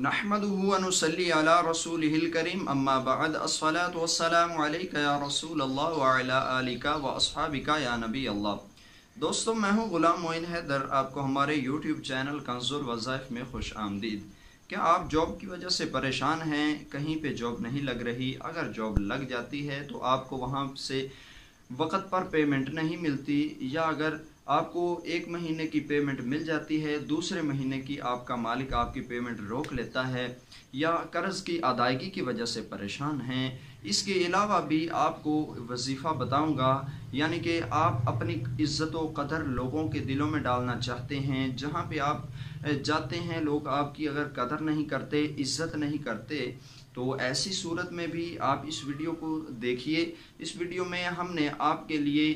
नहमदुहु व नुसल्ली अला रसूलिहिल करीम अम्मा बअद अस्सलातु वस्सलामु अलैका या रसूल अल्लाह व अला आलिका व अस्हाबिका या नबी अल्लाह। दोस्तों, मैं हूँ गुलाम मोइन हैदर। आपको हमारे यूट्यूब चैनल कंज़ुल-वाज़ाइफ में खुश आमदीद। क्या आप जॉब की वजह से परेशान हैं? कहीं पे जॉब नहीं लग रही? अगर जॉब लग जाती है तो आपको वहाँ से वक़्त पर पेमेंट नहीं मिलती, या अगर आपको एक महीने की पेमेंट मिल जाती है, दूसरे महीने की आपका मालिक आपकी पेमेंट रोक लेता है, या कर्ज़ की अदायगी की वजह से परेशान हैं। इसके अलावा भी आपको वजीफ़ा बताऊंगा, यानी कि आप अपनी इज़्ज़त व कदर लोगों के दिलों में डालना चाहते हैं। जहां पे आप जाते हैं लोग आपकी अगर कदर नहीं करते, इज़्ज़त नहीं करते, तो ऐसी सूरत में भी आप इस वीडियो को देखिए। इस वीडियो में हमने आपके लिए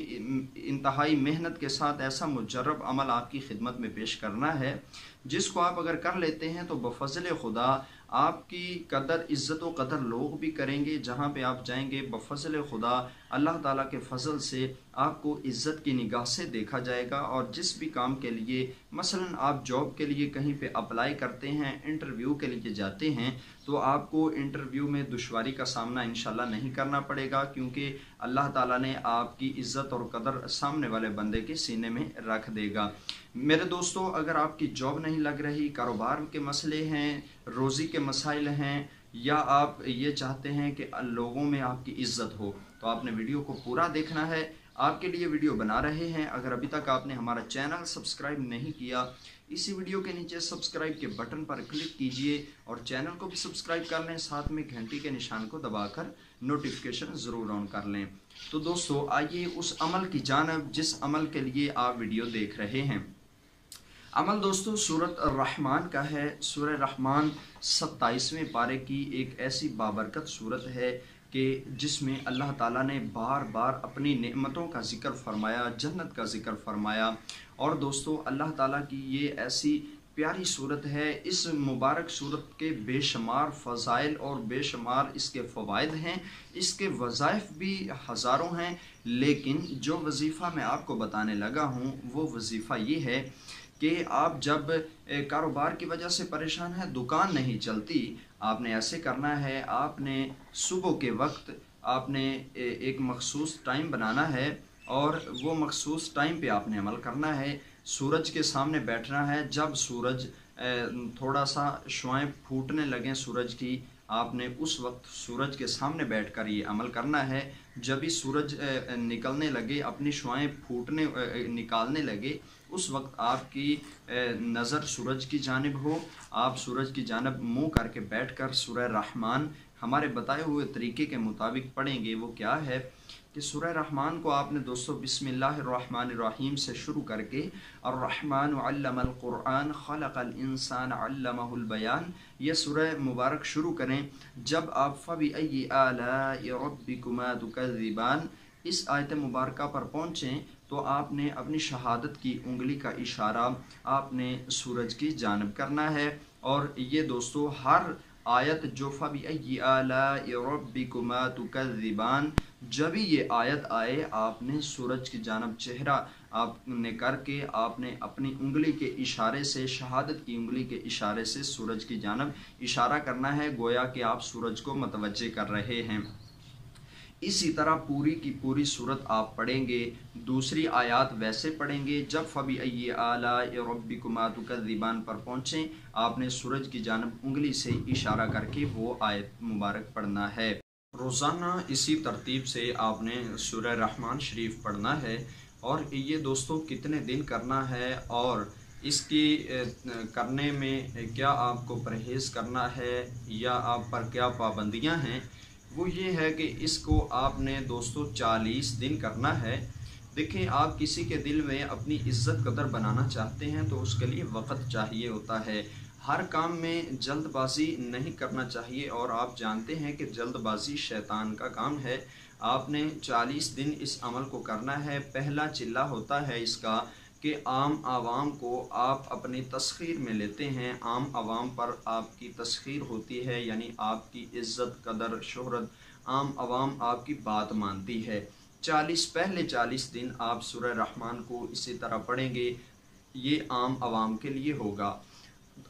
इंतहाई मेहनत के साथ ऐसा मुजर्रब अमल आपकी खिदमत में पेश करना है, जिसको आप अगर कर लेते हैं तो बफज़ल खुदा आपकी कदर, इज़्ज़त व कदर लोग भी करेंगे। जहाँ पे आप जाएंगे बफज़ल खुदा अल्लाह ताला के फ़ज़ल से आपको इज़्ज़त की निगाह से देखा जाएगा। और जिस भी काम के लिए, मसलन आप जॉब के लिए कहीं पे अप्लाई करते हैं, इंटरव्यू के लिए जाते हैं, तो आपको इंटरव्यू में दुश्वारी का सामना इंशाल्लाह नहीं करना पड़ेगा, क्योंकि अल्लाह ताला ने आपकी इज़्ज़त और कदर सामने वाले बंदे के सीने में रख देगा। मेरे दोस्तों, अगर आपकी जॉब नहीं लग रही, कारोबार के मसले हैं, रोज़ी के मसाइल हैं, या आप ये चाहते हैं कि लोगों में आपकी इज़्ज़त हो, तो आपने वीडियो को पूरा देखना है। आपके लिए वीडियो बना रहे हैं। अगर अभी तक आपने हमारा चैनल सब्सक्राइब नहीं किया, इसी वीडियो के नीचे सब्सक्राइब के बटन पर क्लिक कीजिए और चैनल को भी सब्सक्राइब कर लें, साथ में घंटी के निशान को दबाकर नोटिफिकेशन ज़रूर ऑन कर लें। तो दोस्तों, आइए उस अमल की जानिब जिस अमल के लिए आप वीडियो देख रहे हैं। अमल दोस्तों सूरत रहमान का है। सूरह रहमान 27वें पारे की एक ऐसी बाबरकत सूरत है कि जिसमें अल्लाह ताला ने बार बार अपनी नेमतों का ज़िक्र फरमाया, जन्नत का ज़िक्र फरमाया। और दोस्तों, अल्लाह ताला की ये ऐसी प्यारी सूरत है। इस मुबारक सूरत के बेशुमार फ़ज़ाइल और बेशुमार इसके फ़वाइद हैं। इसके वज़ाइफ भी हज़ारों हैं, लेकिन जो वजीफ़ा मैं आपको बताने लगा हूँ वो वजीफ़ा ये है कि आप जब कारोबार की वजह से परेशान हैं, दुकान नहीं चलती, आपने ऐसे करना है। आपने सुबह के वक्त आपने एक मखसूस टाइम बनाना है, और वो मखसूस टाइम पे आपने अमल करना है। सूरज के सामने बैठना है। जब सूरज थोड़ा सा शुआएं फूटने लगें सूरज की, आपने उस वक्त सूरज के सामने बैठकर ये अमल करना है। जब भी सूरज निकलने लगे, अपनी शुआएं फूटने निकालने लगे, उस वक्त आपकी नज़र सूरज की जानिब हो। आप सूरज की जानिब मुँह करके बैठकर सूरह रहमान हमारे बताए हुए तरीके के मुताबिक पढ़ेंगे। वो क्या है कि सूरह रहमान को आपने दोस्तों बिस्मिल्लाहिर्रहमानिर्रहीम से शुरू करके अर्रहमान अल्लमल क़ुरआन खलक़ल इंसान अल्लमहुल बयान, यह सूरह मुबारक शुरू करें। जब आप फ़बिअय्यि आलाइ रब्बिकुमा तुकज़्ज़िबान इस आयत मुबारका पर पहुँचें, तो आपने अपनी शहादत की उंगली का इशारा आपने सूरज की जानिब करना है। और ये दोस्तों हर आयत जो फ़बिअय्यि आलाइ रब्बिकुमा तुकज़्ज़िबान, जब भी ये आयत आए, आपने सूरज की जानिब चेहरा आपने करके आपने अपनी उंगली के इशारे से, शहादत की उंगली के इशारे से सूरज की जानिब इशारा करना है, गोया कि आप सूरज को मतवज्जे कर रहे हैं। इसी तरह पूरी की पूरी सूरत आप पढ़ेंगे। दूसरी आयत वैसे पढ़ेंगे। जब फ़बिअय्यि आलाइ रब्बिकुमा तुकज़्ज़िबान पर पहुँचें, आपने सूरज की जानिब उंगली से इशारा करके वो आयत मुबारक पढ़ना है। रोज़ाना इसी तरतीब से आपने सूरह रहमान शरीफ पढ़ना है। और ये दोस्तों कितने दिन करना है और इसकी करने में क्या आपको परहेज़ करना है, या आप पर क्या पाबंदियाँ हैं, वो ये है कि इसको आपने दोस्तों 40 दिन करना है। देखें, आप किसी के दिल में अपनी इज़्ज़त कदर बनाना चाहते हैं तो उसके लिए वक़्त चाहिए होता है। हर काम में जल्दबाजी नहीं करना चाहिए, और आप जानते हैं कि जल्दबाजी शैतान का काम है। आपने 40 दिन इस अमल को करना है। पहला चिल्ला होता है इसका कि आम आवाम को आप अपनी तस्खीर में लेते हैं। आम आवाम पर आपकी तस्खीर होती है, यानी आपकी इज़्ज़त कदर शोहरत, आम आवाम आपकी बात मानती है। पहले 40 दिन आप सूरह रहमान को इसी तरह पढ़ेंगे। ये आम आवाम के लिए होगा।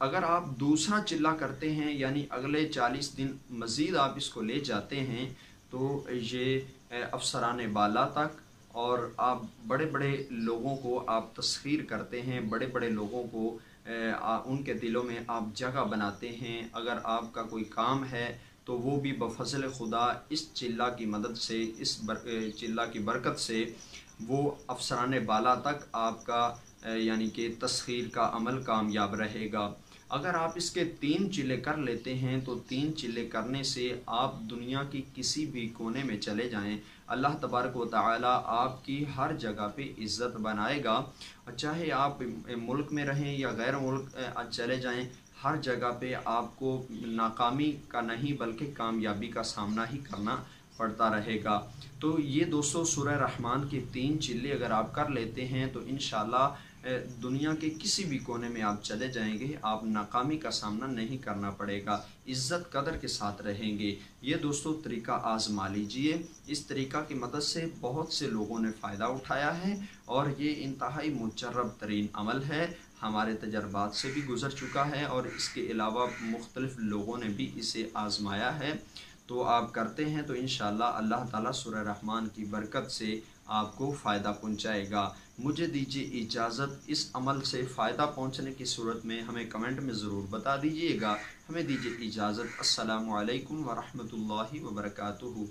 अगर आप दूसरा चिल्ला करते हैं यानी अगले 40 दिन मज़ीद आप इसको ले जाते हैं तो ये अफसरान बाला तक, और आप बड़े बड़े लोगों को आप तस्खीर करते हैं, बड़े बड़े लोगों को उनके दिलों में आप जगह बनाते हैं। अगर आपका कोई काम है तो वो भी बफज़ल खुदा इस चिल्ला की मदद से, इस चिल्ला की बरकत से वो अफसरान बाला तक आपका यानी कि तस्खीर का अमल कामयाब रहेगा। अगर आप इसके 3 चिल्ले कर लेते हैं तो 3 चिल्ले करने से आप दुनिया की किसी भी कोने में चले जाएं, अल्लाह तबारक व तआला आपकी हर जगह पे इज़्ज़त बनाएगा। चाहे आप मुल्क में रहें या गैर मुल्क चले जाएं, हर जगह पे आपको नाकामी का नहीं बल्कि कामयाबी का सामना ही करना पड़ता रहेगा। तो ये दोस्तों सूरह रहमान के 3 चिल्ले अगर आप कर लेते हैं तो इंशाअल्लाह दुनिया के किसी भी कोने में आप चले जाएंगे, आप नाकामी का सामना नहीं करना पड़ेगा, इज़्ज़त कदर के साथ रहेंगे। ये दोस्तों तरीका आज़मा लीजिए। इस तरीका की मदद से बहुत से लोगों ने फ़ायदा उठाया है और ये इंतहाई मुजर्रब तरीन अमल है, हमारे तजर्बात से भी गुज़र चुका है और इसके अलावा मुख्तलिफ़ लोगों ने भी इसे आज़माया है। तो आप करते हैं तो इंशाअल्लाह अल्लाह ताला सूरह रहमान की बरकत से आपको फ़ायदा पहुंचाएगा। मुझे दीजिए इजाज़त। इस अमल से फ़ायदा पहुंचने की सूरत में हमें कमेंट में ज़रूर बता दीजिएगा। हमें दीजिए इजाज़त। अस्सलामु अलैकुम व रहमतुल्लाहि व बरकातुहू।